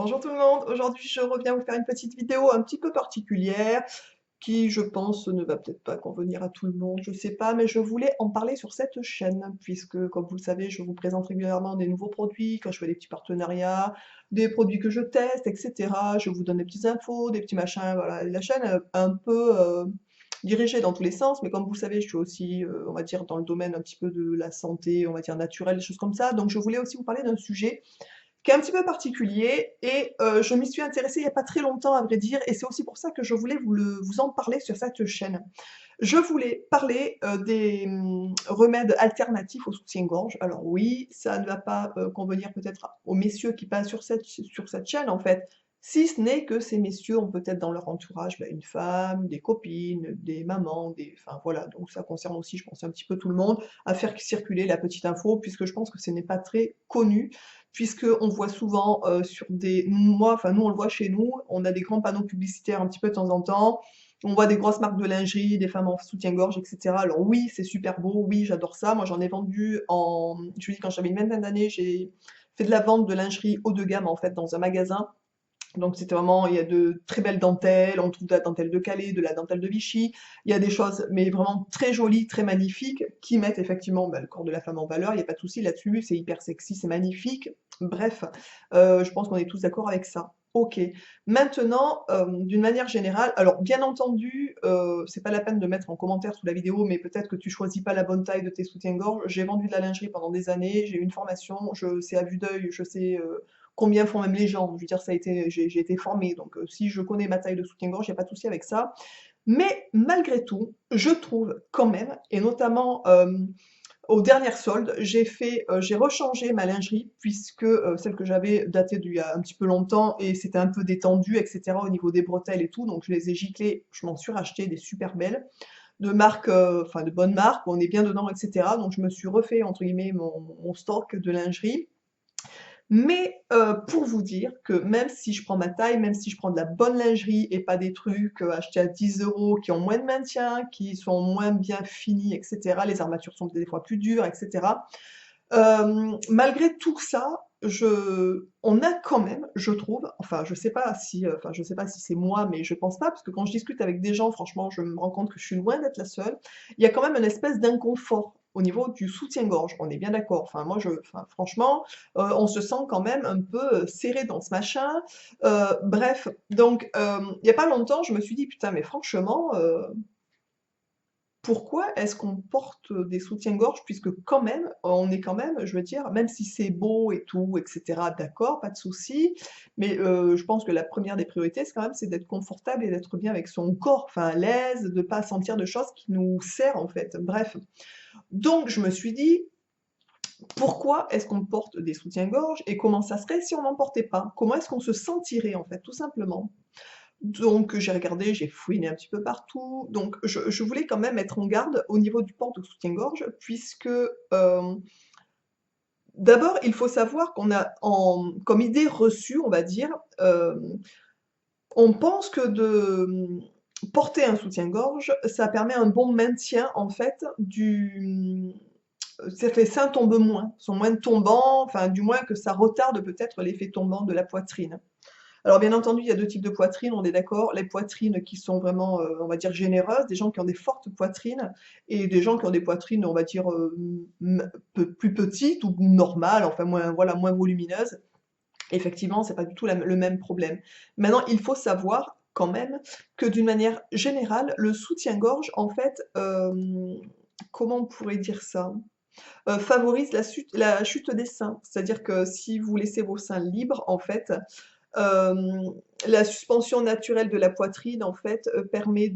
Bonjour tout le monde, aujourd'hui je reviens vous faire une petite vidéo un petit peu particulière qui je pense ne va peut-être pas convenir à tout le monde, je sais pas, mais je voulais en parler sur cette chaîne puisque comme vous le savez je vous présente régulièrement des nouveaux produits, quand je fais des petits partenariats, des produits que je teste, etc. Je vous donne des petites infos, des petits machins, voilà. La chaîne est un peu dirigée dans tous les sens, mais comme vous le savez je suis aussi, on va dire, dans le domaine un petit peu de la santé, on va dire naturelle, des choses comme ça, donc je voulais aussi vous parler d'un sujet qui est un petit peu particulier et je m'y suis intéressée il n'y a pas très longtemps à vrai dire et c'est aussi pour ça que je voulais vous en parler sur cette chaîne. Je voulais parler des remèdes alternatifs au soutien-gorge. Alors oui, ça ne va pas convenir peut-être aux messieurs qui passent sur cette chaîne en fait, si ce n'est que ces messieurs ont peut-être dans leur entourage une femme, des copines, des mamans, enfin voilà, donc ça concerne aussi je pense un petit peu tout le monde, à faire circuler la petite info puisque je pense que ce n'est pas très connu puisque on voit souvent sur enfin nous on le voit chez nous, on a des grands panneaux publicitaires un petit peu de temps en temps, on voit des grosses marques de lingerie, des femmes en soutien-gorge, etc. Alors oui, c'est super beau, oui, j'adore ça. Moi, j'en ai vendu je vous dis, quand j'avais une vingtaine d'années, j'ai fait de la vente de lingerie haut de gamme, en fait, dans un magasin. Donc c'était vraiment, il y a de très belles dentelles, on trouve de la dentelle de Calais, de la dentelle de Vichy, il y a des choses, mais vraiment très jolies, très magnifiques, qui mettent effectivement le corps de la femme en valeur, il n'y a pas de souci là-dessus, c'est hyper sexy, c'est magnifique. Bref, je pense qu'on est tous d'accord avec ça. Ok. Maintenant, d'une manière générale, alors bien entendu, c'est pas la peine de mettre en commentaire sous la vidéo, mais peut-être que tu choisis pas la bonne taille de tes soutiens-gorge. J'ai vendu de la lingerie pendant des années, j'ai eu une formation, je sais à vue d'œil, je sais combien font même les gens. Je veux dire, j'ai été formée, donc si je connais ma taille de soutien-gorge, il n'y a pas de souci avec ça. Mais malgré tout, je trouve quand même, et notamment aux dernières soldes, j'ai rechangé ma lingerie puisque celle que j'avais datée d'il y a un petit peu longtemps et c'était un peu détendu, etc. au niveau des bretelles et tout, donc je les ai giclées, je m'en suis racheté des super belles, de marques, enfin de bonnes marques, où on est bien dedans, etc. Donc je me suis refait entre guillemets mon stock de lingerie. Mais pour vous dire que même si je prends ma taille, même si je prends de la bonne lingerie et pas des trucs achetés à 10 euros qui ont moins de maintien, qui sont moins bien finis, etc. Les armatures sont des fois plus dures, etc. Malgré tout ça, on a quand même, je trouve, enfin je sais pas si c'est moi, mais je pense pas, parce que quand je discute avec des gens, franchement, je me rends compte que je suis loin d'être la seule. Il y a quand même une espèce d'inconfort au niveau du soutien-gorge, on est bien d'accord. Enfin moi enfin franchement, on se sent quand même un peu serré dans ce machin. Bref, donc il y a pas longtemps, je me suis dit putain, mais franchement. Pourquoi est-ce qu'on porte des soutiens-gorge puisque quand même, on est quand même, je veux dire, même si c'est beau et tout, etc., d'accord, pas de souci, mais je pense que la première des priorités, c'est quand même, c'est d'être confortable et d'être bien avec son corps, enfin à l'aise, de pas sentir de choses qui nous serrent en fait. Bref, donc je me suis dit, pourquoi est-ce qu'on porte des soutiens-gorge et comment ça serait si on n'en portait pas? Comment est-ce qu'on se sentirait en fait, tout simplement? Donc j'ai regardé, j'ai fouiné un petit peu partout. Donc je voulais quand même être en garde au niveau du port de soutien-gorge puisque, d'abord il faut savoir qu'on a comme idée reçue, on va dire, on pense que porter un soutien-gorge, ça permet un bon maintien en fait c'est-à-dire que les seins tombent moins, sont moins tombants, enfin du moins que ça retarde peut-être l'effet tombant de la poitrine. Alors bien entendu, il y a 2 types de poitrines, on est d'accord. Les poitrines qui sont vraiment, on va dire généreuses, des gens qui ont des fortes poitrines et des gens qui ont des poitrines, on va dire, plus petites ou normales, enfin moins voilà, moins volumineuses. Effectivement, c'est pas du tout le même problème. Maintenant, il faut savoir quand même que d'une manière générale, le soutien-gorge en fait, comment on pourrait dire ça? Favorise la chute des seins. C'est-à-dire que si vous laissez vos seins libres en fait, la suspension naturelle de la poitrine, en fait, permet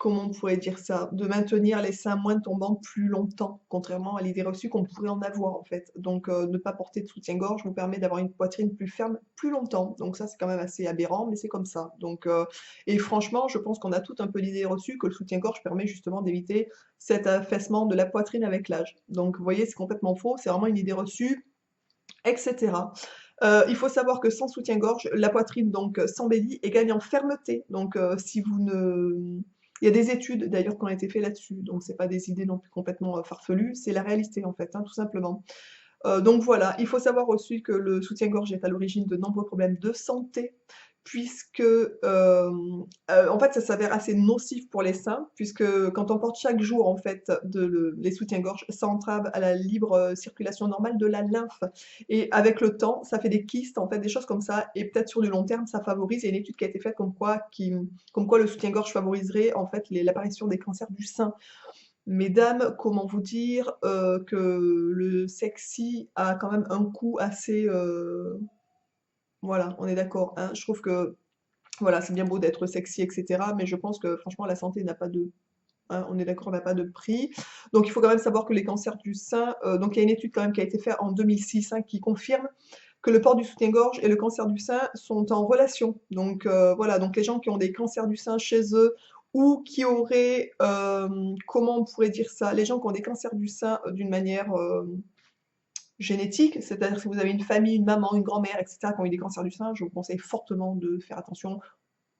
comment on pourrait dire ça? De maintenir les seins moins tombants plus longtemps, contrairement à l'idée reçue qu'on pourrait en avoir, en fait. Donc, ne pas porter de soutien-gorge vous permet d'avoir une poitrine plus ferme plus longtemps. Donc ça, c'est quand même assez aberrant, mais c'est comme ça. Donc, et franchement, je pense qu'on a toutes un peu l'idée reçue que le soutien-gorge permet justement d'éviter cet affaissement de la poitrine avec l'âge. Donc, vous voyez, c'est complètement faux, c'est vraiment une idée reçue, etc. Il faut savoir que sans soutien-gorge, la poitrine donc s'embellit et gagne en fermeté. Donc si vous ne il y a des études d'ailleurs qui ont été faites là-dessus, donc c'est pas des idées non plus complètement farfelues, c'est la réalité en fait, hein, tout simplement. Donc voilà, il faut savoir aussi que le soutien-gorge est à l'origine de nombreux problèmes de santé, puisque, en fait, ça s'avère assez nocif pour les seins, puisque quand on porte chaque jour, en fait, les soutiens-gorge, ça entrave à la libre, circulation normale de la lymphe et avec le temps, ça fait des kystes, en fait, des choses comme ça et peut-être sur du long terme, ça favorise. Il y a une étude qui a été faite comme quoi le soutien-gorge favoriserait, en fait, l'apparition des cancers du sein. Mesdames, comment vous dire, que le sexy a quand même un coût assez, voilà, on est d'accord, hein? Je trouve que, voilà, c'est bien beau d'être sexy et cetera, mais je pense que franchement la santé n'a pas de, hein, on est d'accord, n'a pas de prix. Donc il faut quand même savoir que les cancers du sein, donc il y a une étude quand même qui a été faite en 2006, hein, qui confirme que le port du soutien-gorge et le cancer du sein sont en relation. Donc voilà, donc les gens qui ont des cancers du sein chez eux ou qui auraient, comment on pourrait dire ça? Les gens qui ont des cancers du sein, d'une manière, génétique, c'est-à-dire si vous avez une famille, une maman, une grand-mère, et cetera, qui ont eu des cancers du sein, je vous conseille fortement de faire attention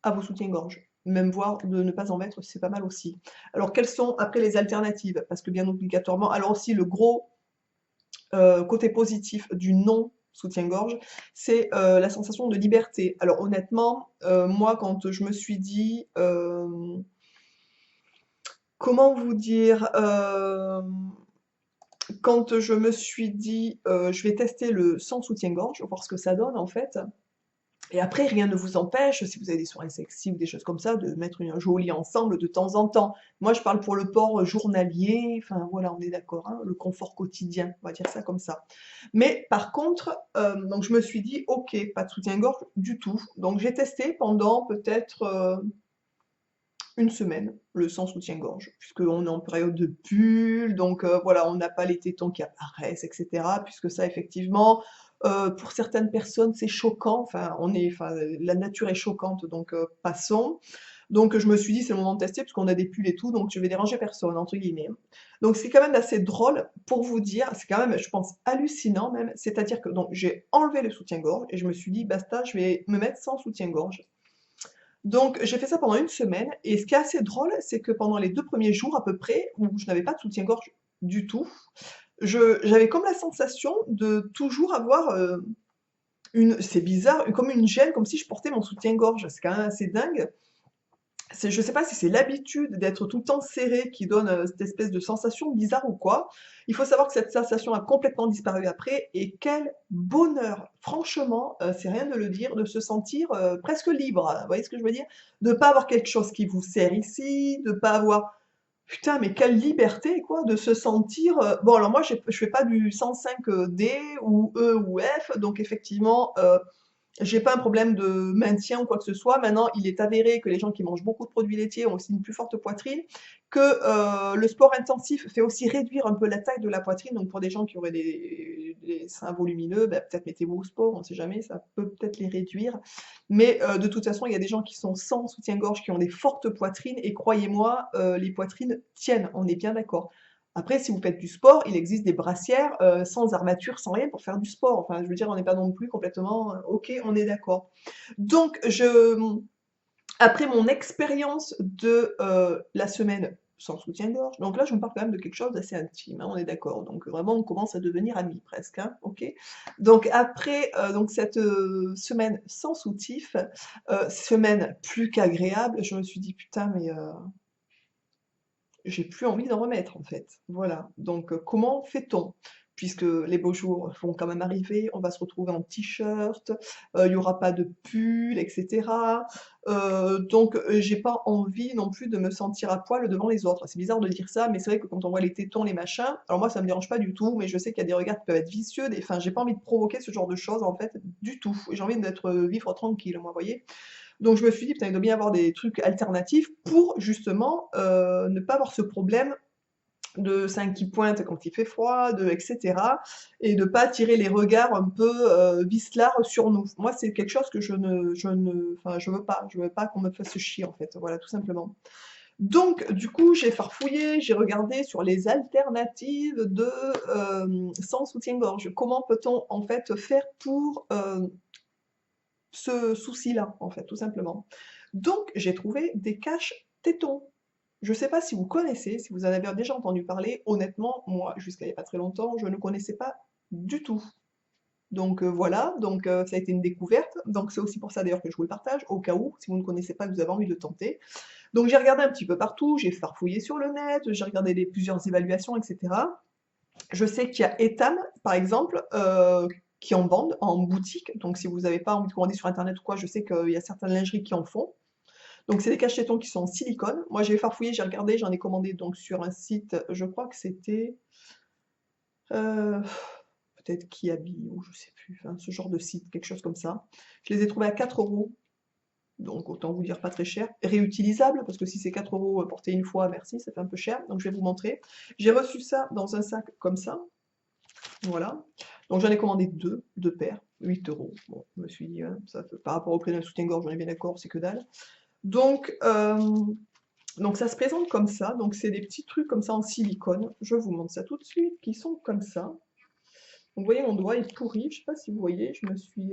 à vos soutiens-gorge. Même voire de ne pas en mettre, c'est pas mal aussi. Alors quelles sont après les alternatives? Parce que bien obligatoirement, alors aussi le gros côté positif du non soutien-gorge, c'est la sensation de liberté. Alors honnêtement, moi quand je me suis dit, comment vous dire, quand je me suis dit, je vais tester le sans soutien-gorge, voir ce que ça donne en fait. Et après, rien ne vous empêche, si vous avez des soirées sexy ou des choses comme ça, de mettre un joli ensemble de temps en temps. Moi, je parle pour le port journalier, enfin voilà, on est d'accord, hein, le confort quotidien, on va dire ça comme ça. Mais par contre, donc je me suis dit, ok, pas de soutien-gorge du tout. Donc j'ai testé pendant peut-être une semaine, le sans soutien-gorge, puisqu'on est en période de pull, donc voilà, on n'a pas les tétons qui apparaissent, etc. Puisque ça, effectivement, pour certaines personnes, c'est choquant. Enfin, la nature est choquante, donc passons. Donc je me suis dit, c'est le moment de tester, puisqu'on a des pulls et tout, donc je vais déranger personne, entre guillemets. Donc c'est quand même assez drôle pour vous dire, c'est quand même, je pense, hallucinant même. C'est-à-dire que donc j'ai enlevé le soutien-gorge et je me suis dit, basta, je vais me mettre sans soutien-gorge. Donc j'ai fait ça pendant une semaine et ce qui est assez drôle, c'est que pendant les 2 premiers jours à peu près, où je n'avais pas de soutien-gorge du tout, j'avais comme la sensation de toujours avoir, c'est bizarre, comme une gêne, comme si je portais mon soutien-gorge. C'est quand même assez dingue. Je sais pas si c'est l'habitude d'être tout le temps serré qui donne, cette espèce de sensation bizarre ou quoi. Il faut savoir que cette sensation a complètement disparu après et quel bonheur! Franchement, c'est rien de le dire, de se sentir, presque libre. Vous voyez ce que je veux dire? De pas avoir quelque chose qui vous serre ici, de pas avoir, putain, mais quelle liberté quoi, de se sentir, bon alors moi je fais pas du 105, D ou E ou F, donc effectivement, j'ai pas un problème de maintien ou quoi que ce soit. Maintenant, il est avéré que les gens qui mangent beaucoup de produits laitiers ont aussi une plus forte poitrine, que le sport intensif fait aussi réduire un peu la taille de la poitrine. Donc pour des gens qui auraient des seins volumineux, bah, peut-être mettez-vous au sport, on ne sait jamais, ça peut peut-être les réduire. Mais de toute façon, il y a des gens qui sont sans soutien-gorge, qui ont des fortes poitrines, et croyez-moi, les poitrines tiennent, on est bien d'accord. Après, si vous faites du sport, il existe des brassières sans armature, sans rien pour faire du sport. Enfin, je veux dire, on n'est pas non plus complètement, ok, on est d'accord. Donc, après mon expérience de la semaine sans soutien-gorge, donc là, je me parle quand même de quelque chose d'assez intime, hein, on est d'accord. Donc, vraiment, on commence à devenir amis presque, hein, ok. Donc, après donc cette semaine sans soutif, semaine plus qu'agréable, je me suis dit, putain, mais j'ai plus envie d'en remettre en fait. Voilà. Donc comment fait-on? Puisque les beaux jours vont quand même arriver, on va se retrouver en t-shirt, il y aura pas de pull, et cetera. Donc j'ai pas envie non plus de me sentir à poil devant les autres. C'est bizarre de dire ça, mais c'est vrai que quand on voit les tétons, les machins, alors moi ça me dérange pas du tout, mais je sais qu'il y a des regards qui peuvent être vicieux, enfin j'ai pas envie de provoquer ce genre de choses en fait, du tout. J'ai envie d'être vivre tranquille, moi, vous voyez? Donc je me suis dit: «Putain, il doit bien y avoir des trucs alternatifs pour justement, ne pas avoir ce problème de seins qui pointent quand il fait froid, et cetera et de pas attirer les regards un peu, vicelards sur nous». Moi, c'est quelque chose que enfin, je veux pas qu'on me fasse chier, en fait, voilà, tout simplement. Donc du coup, j'ai farfouillé, j'ai regardé sur les alternatives de, sans soutien-gorge. Comment peut-on, en fait, faire pour, ce souci-là, en fait, tout simplement. Donc, j'ai trouvé des caches-tétons. Je ne sais pas si vous connaissez, si vous en avez déjà entendu parler. Honnêtement, moi, jusqu'à il n'y a pas très longtemps, je ne connaissais pas du tout. Donc voilà, donc ça a été une découverte. Donc c'est aussi pour ça d'ailleurs que je vous le partage, au cas où, si vous ne connaissez pas, que vous avez envie de tenter. Donc j'ai regardé un petit peu partout, j'ai farfouillé sur le net, j'ai regardé plusieurs évaluations, etc. Je sais qu'il y a Etam, par exemple, qui en vendent en boutique. Donc si vous n'avez pas envie de commander sur internet ou quoi, je sais qu'il y a certaines lingeries qui en font. Donc c'est des cache-tétons qui sont en silicone. Moi j'ai farfouillé, j'ai regardé, j'en ai commandé donc sur un site, je crois que c'était euh, peut-être Kiabi ou je sais plus, enfin, ce genre de site, quelque chose comme ça. Je les ai trouvés à 4 euros, donc autant vous dire pas très cher. Réutilisable, parce que si c'est 4 euros porté une fois, merci, ça fait un peu cher, donc je vais vous montrer. J'ai reçu ça dans un sac comme ça, voilà. Donc j'en ai commandé deux paires, 8 euros. Bon, je me suis dit, hein, par rapport au prix d'un soutien-gorge, on est bien d'accord, c'est que dalle. Donc, donc ça se présente comme ça, donc c'est des petits trucs comme ça en silicone, je vous montre ça tout de suite, qui sont comme ça. Donc vous voyez, mon doigt est pourri, je sais pas si vous voyez, je me suis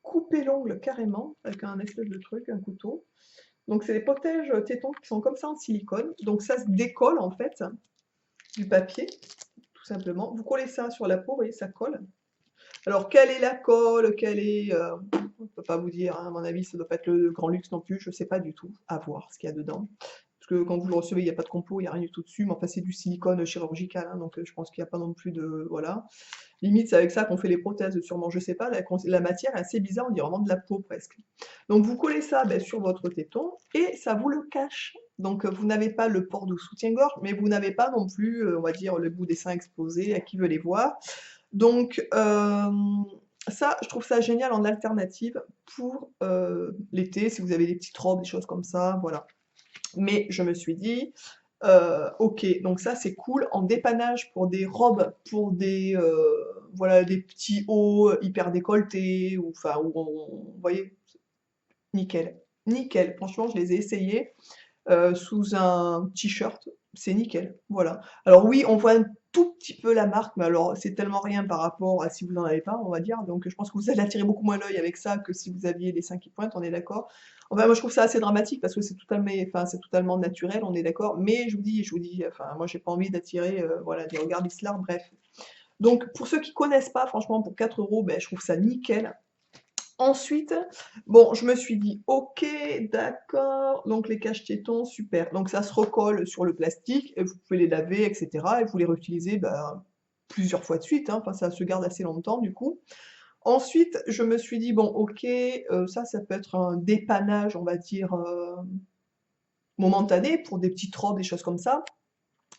coupé l'ongle carrément avec un espèce de truc, un couteau. Donc c'est des protèges tétons qui sont comme ça en silicone, donc ça se décolle en fait du papier, tout simplement. Vous collez ça sur la peau, vous voyez, ça colle. Alors quelle est la colle, quelle est... on ne peut pas vous dire, hein, à mon avis, ça ne doit pas être le grand luxe non plus, je ne sais pas du tout, à voir ce qu'il y a dedans. Parce que quand vous le recevez, il n'y a pas de compo, il n'y a rien du tout dessus, mais enfin c'est du silicone chirurgical, hein, donc je pense qu'il n'y a pas non plus de... Voilà. Limite, c'est avec ça qu'on fait les prothèses, sûrement, je sais pas, la matière est assez bizarre, on dirait vraiment de la peau presque. Donc vous collez ça ben, sur votre téton, et ça vous le cache. Donc vous n'avez pas le port de soutien-gorge, mais vous n'avez pas non plus, on va dire, le bout des seins exposé à qui veut les voir. Donc ça, je trouve ça génial en alternative pour l'été, si vous avez des petites robes, des choses comme ça, voilà. Mais je me suis dit, ok, donc ça c'est cool en dépannage pour des robes, pour des, voilà, des petits hauts hyper décolletés, ou enfin, vous voyez, nickel. Nickel, franchement, je les ai essayés sous un t-shirt, c'est nickel, voilà. Alors oui, on voit un tout petit peu la marque, mais alors c'est tellement rien par rapport à si vous n'en avez pas, on va dire, donc je pense que vous allez attirer beaucoup moins l'œil avec ça que si vous aviez les seins qui pointent, on est d'accord. Enfin, moi je trouve ça assez dramatique parce que c'est totalement naturel, on est d'accord, mais je vous dis, enfin, moi j'ai pas envie d'attirer voilà, des regards bizarres, bref. Donc pour ceux qui connaissent pas, franchement, pour 4 euros, ben, je trouve ça nickel. Ensuite, bon, je me suis dit, ok, d'accord, donc les cache-tétons, super. Donc ça se recolle sur le plastique, et vous pouvez les laver, etc. Et vous les réutilisez bah, plusieurs fois de suite, hein. Enfin ça se garde assez longtemps du coup. Ensuite, je me suis dit, bon, ok, ça peut être un dépannage, on va dire, momentané, pour des petites robes, des choses comme ça.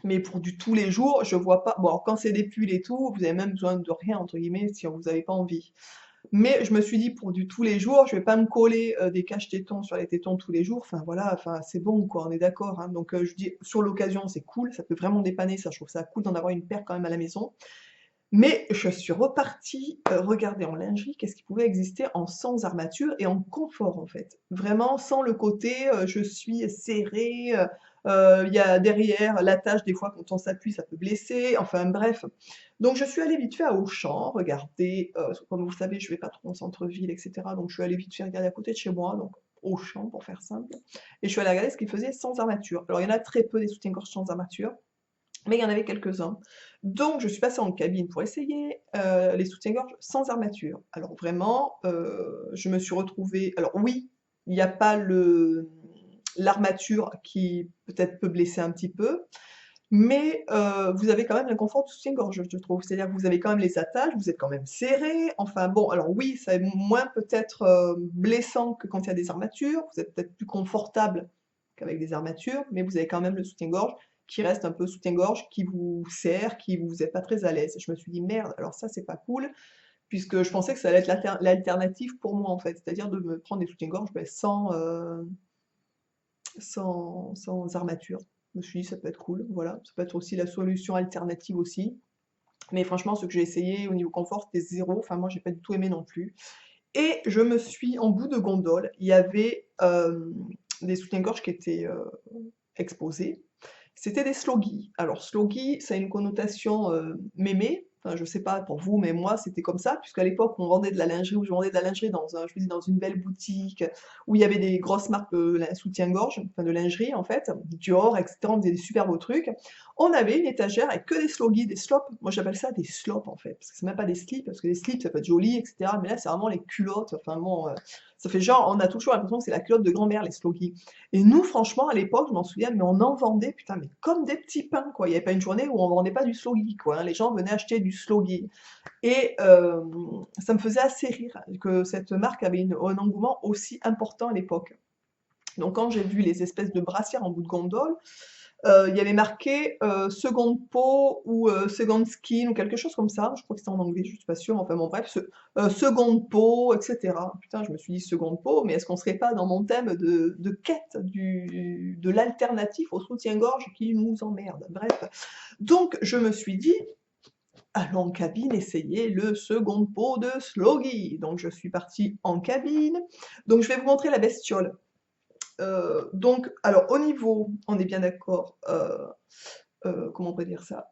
Mais pour du tous les jours, je vois pas. Bon, alors quand c'est des pulls et tout, vous avez même besoin de rien, entre guillemets, si vous n'avez pas envie. Mais je me suis dit, pour du tous les jours, je vais pas me coller des caches-tétons sur les tétons tous les jours. Enfin voilà, enfin c'est bon quoi, on est d'accord, hein. Donc je dis, sur l'occasion, c'est cool, ça peut vraiment dépanner, ça je trouve ça cool d'en avoir une paire quand même à la maison. Mais je suis repartie regarder en lingerie qu'est-ce qui pouvait exister en sans armature et en confort en fait. Vraiment sans le côté je suis serré, il y a derrière l'attache des fois quand on s'appuie ça peut blesser, enfin bref. Donc je suis allée vite fait à Auchan, regarder, comme vous savez je vais pas trop en centre-ville etc. Donc je suis allée vite fait regarder à côté de chez moi, donc Auchan pour faire simple. Et je suis allée regarder ce qu'ils faisaient sans armature. Alors il y en a très peu des soutiens-gorge sans armature mais il y en avait quelques-uns. Donc je suis passée en cabine pour essayer les soutiens-gorge sans armature. Alors vraiment, je me suis retrouvée. Alors oui, il n'y a pas l'armature qui peut-être peut blesser un petit peu, mais vous avez quand même un confort de soutien-gorge, je trouve. C'est-à-dire que vous avez quand même les attaches, vous êtes quand même serré. Enfin bon, alors oui, ça est moins peut-être blessant que quand il y a des armatures. Vous êtes peut-être plus confortable qu'avec des armatures, mais vous avez quand même le soutien-gorge qui reste un peu soutien-gorge, qui vous serre, qui vous êtes pas très à l'aise. Je me suis dit merde, alors ça c'est pas cool, puisque je pensais que ça allait être l'alternative pour moi en fait, c'est-à-dire de me prendre des soutiens-gorge ben, sans armature. Je me suis dit ça peut être cool, voilà, ça peut être aussi la solution alternative aussi. Mais franchement, ce que j'ai essayé au niveau confort, c'était zéro. Enfin, moi, j'ai pas du tout aimé non plus. Et je me suis, en bout de gondole, il y avait des soutiens-gorge qui étaient exposés. C'était des sloggies. Alors, sloggy, ça a une connotation mémé. Enfin, je sais pas pour vous, mais moi, c'était comme ça, puisqu'à l'époque, on vendait de la lingerie, ou je vendais de la lingerie dans un, je vous dis, dans une belle boutique, où il y avait des grosses marques de soutien-gorge, enfin de lingerie, en fait, Dior, etc. On faisait des super beaux trucs. On avait une étagère avec que des sloggies, des slops. Moi, j'appelle ça des slops, en fait, parce que c'est même pas des slips, parce que les slips, ça peut être joli, etc. Mais là, c'est vraiment les culottes. Enfin bon, ça fait genre, on a toujours l'impression que c'est la culotte de grand-mère, les sloggies. Et nous, franchement, à l'époque, je m'en souviens, mais on en vendait, putain, mais comme des petits pains, quoi. Il n'y avait pas une journée où on vendait pas du sloggy, quoi, hein. Les gens venaient acheter du sloggy. Et ça me faisait assez rire que cette marque avait un engouement aussi important à l'époque. Donc quand j'ai vu les espèces de brassières en bout de gondole, il y avait marqué seconde peau ou second skin ou quelque chose comme ça. Je crois que c'était en anglais, je suis pas sûre. Enfin bon, bref, seconde peau, etc. Putain, je me suis dit seconde peau, mais est-ce qu'on serait pas dans mon thème de quête de l'alternatif au soutien-gorge qui nous emmerde? Bref. Donc je me suis dit, allons en cabine essayer le second pot de Sloggy. Donc je suis partie en cabine. Donc je vais vous montrer la bestiole. Donc, alors au niveau, on est bien d'accord, comment on peut dire ça?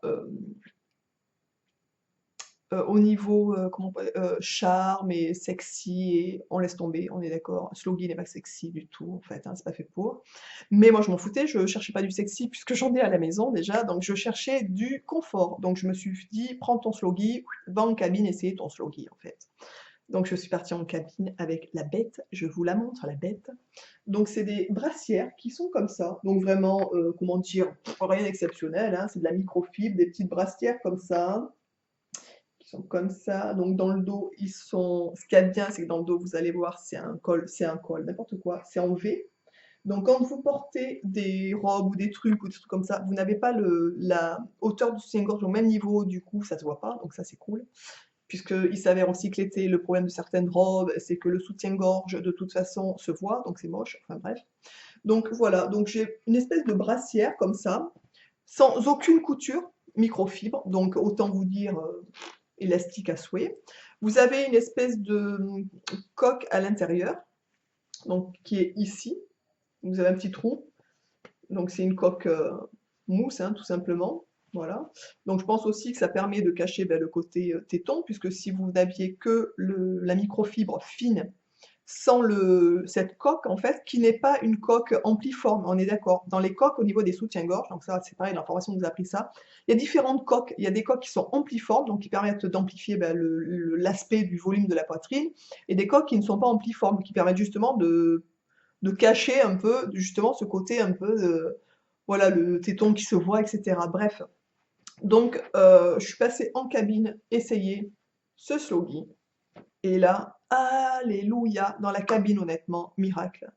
Au niveau, comment on peut charme et sexy et on laisse tomber, on est d'accord. Sloggy n'est pas sexy du tout en fait, hein, c'est pas fait pour. Mais moi je m'en foutais, je cherchais pas du sexy puisque j'en ai à la maison déjà, donc je cherchais du confort. Donc je me suis dit: «Prends ton Sloggy, va en cabine essayer ton Sloggy» en fait. Donc je suis partie en cabine avec la bête, je vous la montre la bête. Donc c'est des brassières qui sont comme ça, donc vraiment, comment dire? Rien d'exceptionnel, hein, c'est de la microfibre, des petites brassières comme ça, qui sont comme ça. Donc dans le dos, ils sont. Ce qu'il y a de bien, c'est que dans le dos, vous allez voir, c'est un col, n'importe quoi, c'est en V. Donc quand vous portez des robes ou des trucs comme ça, vous n'avez pas la hauteur du soutien-gorge au même niveau, du coup, ça se voit pas, donc ça c'est cool. Puisqu'il s'avère aussi que l'été, le problème de certaines robes, c'est que le soutien-gorge, de toute façon, se voit, donc c'est moche, enfin bref. Donc voilà, donc j'ai une espèce de brassière comme ça, sans aucune couture, microfibre, donc autant vous dire élastique à souhait. Vous avez une espèce de coque à l'intérieur, donc qui est ici. Vous avez un petit trou, donc c'est une coque mousse, hein, tout simplement. Voilà. Donc je pense aussi que ça permet de cacher ben, le côté téton, puisque si vous n'aviez que la microfibre fine sans cette coque, en fait, qui n'est pas une coque ampliforme, on est d'accord. Dans les coques au niveau des soutiens-gorge, donc ça c'est pareil, l'information nous a appris ça, il y a différentes coques. Il y a des coques qui sont ampliformes, donc qui permettent d'amplifier ben, l'aspect du volume de la poitrine, et des coques qui ne sont pas ampliformes, qui permettent justement de cacher un peu, justement, ce côté un peu, voilà, le téton qui se voit, etc. Bref. Donc, je suis passée en cabine essayer ce Sloggy. Et là, alléluia, dans la cabine, honnêtement, miracle.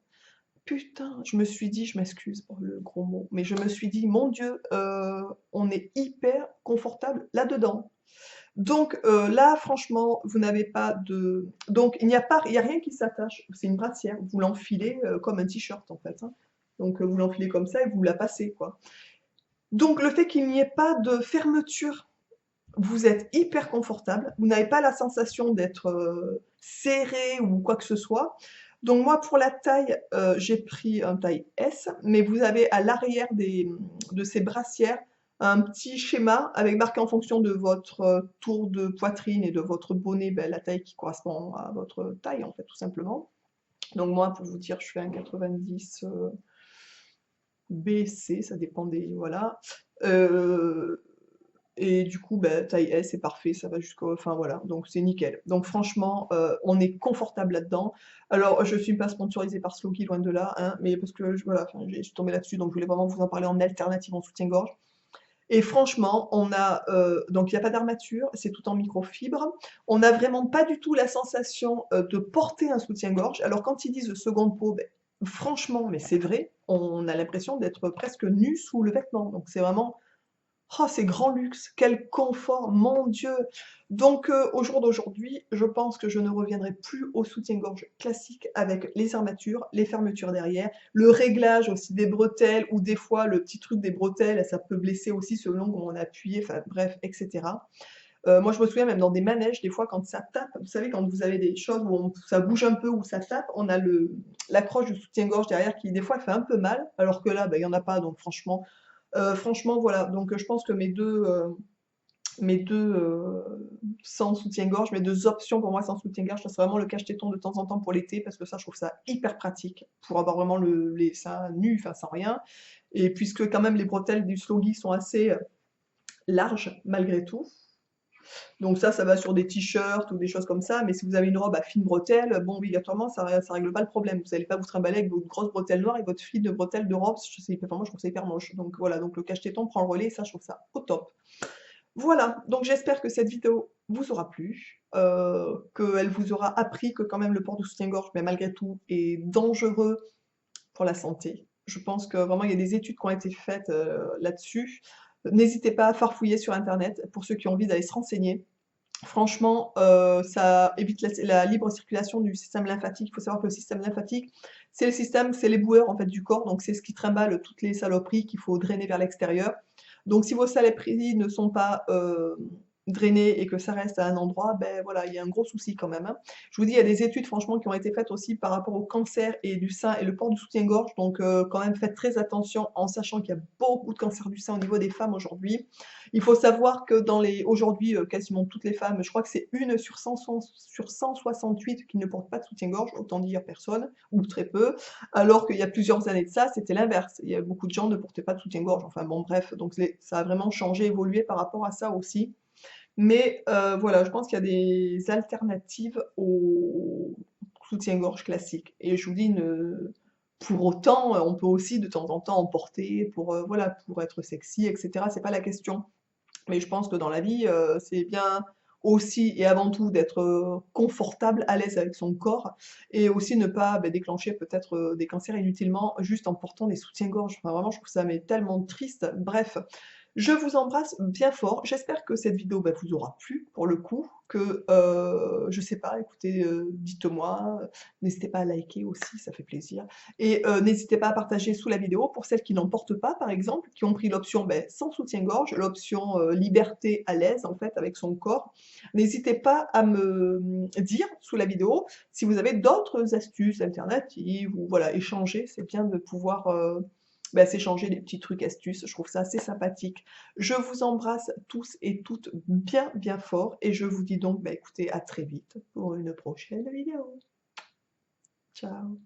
Putain, je me suis dit, je m'excuse pour le gros mot, mais je me suis dit, mon Dieu, on est hyper confortable là-dedans. Donc là, franchement, vous n'avez pas de. Donc il n'y a rien qui s'attache. C'est une brassière. Vous l'enfilez comme un t-shirt en fait, hein. Donc vous l'enfilez comme ça et vous la passez quoi. Donc le fait qu'il n'y ait pas de fermeture, vous êtes hyper confortable. Vous n'avez pas la sensation d'être serré ou quoi que ce soit. Donc moi pour la taille, j'ai pris un taille S, mais vous avez à l'arrière de ces brassières un petit schéma avec marqué en fonction de votre tour de poitrine et de votre bonnet, ben, la taille qui correspond à votre taille en fait tout simplement. Donc moi pour vous dire je fais un 90 B, C, ça dépend des. Voilà. Euh, et du coup, bah, taille S, c'est parfait, ça va jusqu'au. Enfin voilà, donc c'est nickel. Donc franchement, on est confortable là-dedans. Alors, je suis pas sponsorisée par Sloky, loin de là, hein, mais parce que voilà, enfin, je suis tombée là-dessus, donc je voulais vraiment vous en parler en alternative en soutien-gorge. Et franchement, on a donc il n'y a pas d'armature, c'est tout en microfibre. On n'a vraiment pas du tout la sensation de porter un soutien-gorge. Alors quand ils disent seconde peau, ben, franchement, mais c'est vrai, on a l'impression d'être presque nu sous le vêtement. Donc c'est vraiment oh, c'est grand luxe, quel confort, mon Dieu! Donc, au jour d'aujourd'hui, je pense que je ne reviendrai plus au soutien-gorge classique avec les armatures, les fermetures derrière, le réglage aussi des bretelles ou des fois le petit truc des bretelles, ça peut blesser aussi selon comment on a appuyé, enfin bref, etc. Moi, je me souviens même dans des manèges, des fois, quand ça tape, vous savez, quand vous avez des choses où ça bouge un peu, où ça tape, on a l'accroche du soutien-gorge derrière qui, des fois, fait un peu mal, alors que là, bah, il n'y en a pas, donc franchement, voilà. Donc, je pense que mes deux sans soutien-gorge, mes deux options pour moi sans soutien-gorge, ça serait vraiment le cache-téton de temps en temps pour l'été, parce que ça, je trouve ça hyper pratique pour avoir vraiment les seins nus, enfin sans rien. Et puisque quand même les bretelles du Sloggy sont assez larges malgré tout. Donc ça va sur des t-shirts ou des choses comme ça, mais si vous avez une robe à fine bretelle, bon, obligatoirement, ça règle pas le problème. Vous n'allez pas vous trimballer avec votre grosse bretelle noire et votre fil de bretelle de robe, enfin, moi je trouve ça hyper moche. Donc voilà, donc le cache-téton prend le relais, et ça je trouve ça au top. Voilà, donc j'espère que cette vidéo vous aura plu, qu'elle vous aura appris que quand même le port de soutien-gorge, mais malgré tout, est dangereux pour la santé. Je pense que vraiment il y a des études qui ont été faites là-dessus. N'hésitez pas à farfouiller sur internet pour ceux qui ont envie d'aller se renseigner. Franchement, ça évite la libre circulation du système lymphatique. Il faut savoir que le système lymphatique, c'est le système, c'est les boueurs en fait du corps, donc c'est ce qui trimballe toutes les saloperies qu'il faut drainer vers l'extérieur. Donc si vos saloperies ne sont pas drainées et que ça reste à un endroit, ben voilà, il y a un gros souci quand même, hein. Je vous dis, il y a des études franchement qui ont été faites aussi par rapport au cancer et du sein et le port du soutien-gorge, donc quand même faites très attention en sachant qu'il y a beaucoup de cancer du sein au niveau des femmes aujourd'hui. Il faut savoir que aujourd'hui, quasiment toutes les femmes, je crois que c'est une sur 168 qui ne porte pas de soutien-gorge, autant dire personne, ou très peu, alors qu'il y a plusieurs années de ça, c'était l'inverse. Il y a beaucoup de gens ne portaient pas de soutien-gorge, enfin bon bref, donc ça a vraiment changé, évolué par rapport à ça aussi. Mais voilà, je pense qu'il y a des alternatives au soutien-gorge classique. Et je vous dis, pour autant, on peut aussi de temps en temps en porter pour, voilà, pour être sexy, etc. C'est pas la question. Mais je pense que dans la vie, c'est bien aussi et avant tout d'être confortable, à l'aise avec son corps et aussi ne pas déclencher peut-être des cancers inutilement juste en portant des soutiens-gorge. Enfin, vraiment, je trouve ça mais tellement triste. Bref, je vous embrasse bien fort. J'espère que cette vidéo vous aura plu pour le coup, que je sais pas, écoutez, dites-moi, n'hésitez pas à liker aussi, ça fait plaisir. Et n'hésitez pas à partager sous la vidéo pour celles qui n'en portent pas, par exemple, qui ont pris l'option sans soutien-gorge, l'option liberté à l'aise en fait avec son corps. N'hésitez pas à me dire sous la vidéo si vous avez d'autres astuces alternatives ou voilà, échanger. C'est bien de pouvoir s'échanger des petits trucs astuces. Je trouve ça assez sympathique. Je vous embrasse tous et toutes bien bien fort et je vous dis donc écoutez à très vite pour une prochaine vidéo. Ciao.